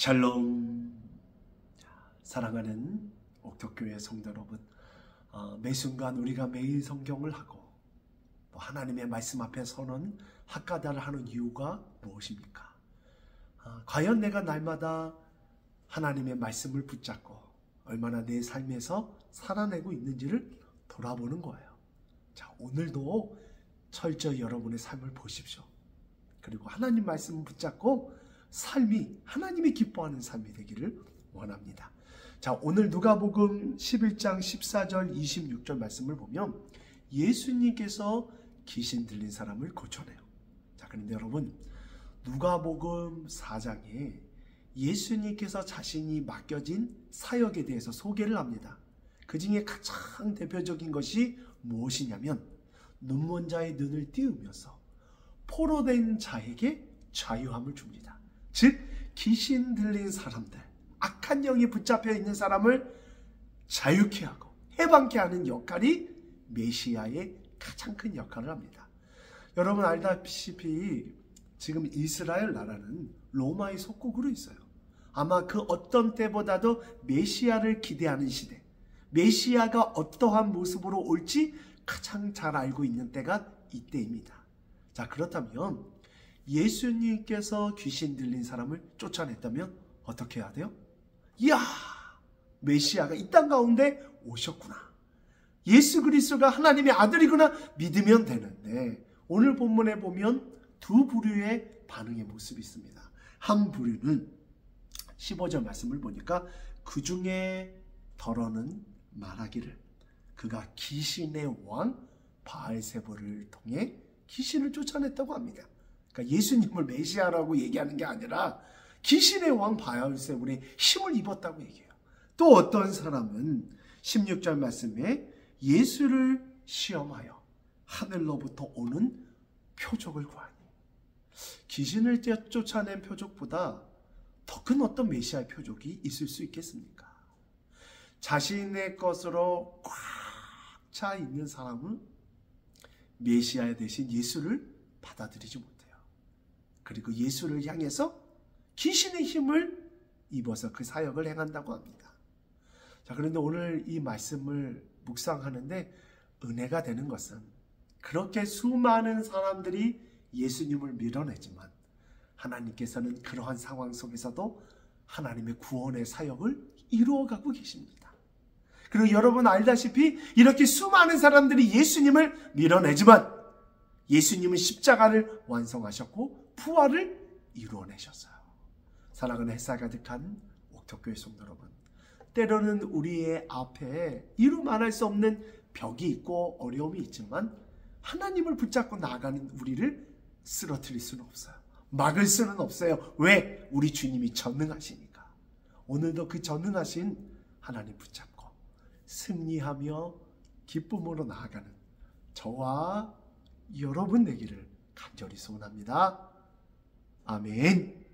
샬롬. 사랑하는 옥토교회 성도 여러분, 매 순간 우리가 매일 성경을 하고 또 하나님의 말씀 앞에 서는 학가다를 하는 이유가 무엇입니까? 과연 내가 날마다 하나님의 말씀을 붙잡고 얼마나 내 삶에서 살아내고 있는지를 돌아보는 거예요. 자, 오늘도 철저히 여러분의 삶을 보십시오. 그리고 하나님 말씀을 붙잡고 삶이 하나님이 기뻐하는 삶이 되기를 원합니다. 자, 오늘 누가복음 11장 14절 26절 말씀을 보면 예수님께서 귀신 들린 사람을 고쳐내요. 자, 그런데 여러분, 누가복음 4장에 예수님께서 자신이 맡겨진 사역에 대해서 소개를 합니다. 그 중에 가장 대표적인 것이 무엇이냐면 눈먼 자의 눈을 띄우면서 포로된 자에게 자유함을 줍니다. 즉 귀신 들린 사람들, 악한 영이 붙잡혀 있는 사람을 자유케 하고 해방케 하는 역할이 메시아의 가장 큰 역할을 합니다. 여러분 알다시피 지금 이스라엘 나라는 로마의 속국으로 있어요. 아마 그 어떤 때보다도 메시아를 기대하는 시대, 메시아가 어떠한 모습으로 올지 가장 잘 알고 있는 때가 이때입니다. 자, 그렇다면 예수님께서 귀신 들린 사람을 쫓아냈다면 어떻게 해야 돼요? 이야, 메시아가 이 땅 가운데 오셨구나, 예수 그리스도가 하나님의 아들이구나 믿으면 되는데, 오늘 본문에 보면 두 부류의 반응의 모습이 있습니다. 한 부류는 15절 말씀을 보니까 그 중에 더러는 말하기를 그가 귀신의 왕 바알세불을 통해 귀신을 쫓아냈다고 합니다. 그러니까 예수님을 메시아라고 얘기하는 게 아니라 귀신의 왕 바알세불의 힘을 입었다고 얘기해요. 또 어떤 사람은 16절 말씀에 예수를 시험하여 하늘로부터 오는 표적을 구하니, 귀신을 쫓아낸 표적보다 더 큰 어떤 메시아의 표적이 있을 수 있겠습니까? 자신의 것으로 꽉 차 있는 사람은 메시아 대신 예수를 받아들이지 못해요. 그리고 예수를 향해서 귀신의 힘을 입어서 그 사역을 행한다고 합니다. 자, 그런데 오늘 이 말씀을 묵상하는데 은혜가 되는 것은 그렇게 수많은 사람들이 예수님을 밀어내지만 하나님께서는 그러한 상황 속에서도 하나님의 구원의 사역을 이루어가고 계십니다. 그리고 여러분 알다시피 이렇게 수많은 사람들이 예수님을 밀어내지만 예수님은 십자가를 완성하셨고 부활을 이루어내셨어요. 사랑하는 햇살 가득한 옥토교회 성도 여러분, 때로는 우리의 앞에 이루 말할 수 없는 벽이 있고 어려움이 있지만 하나님을 붙잡고 나아가는 우리를 쓰러뜨릴 수는 없어요. 막을 수는 없어요. 왜? 우리 주님이 전능하시니까. 오늘도 그 전능하신 하나님 붙잡고 승리하며 기쁨으로 나아가는 저와 여러분 되기를 간절히 소원합니다. 아멘.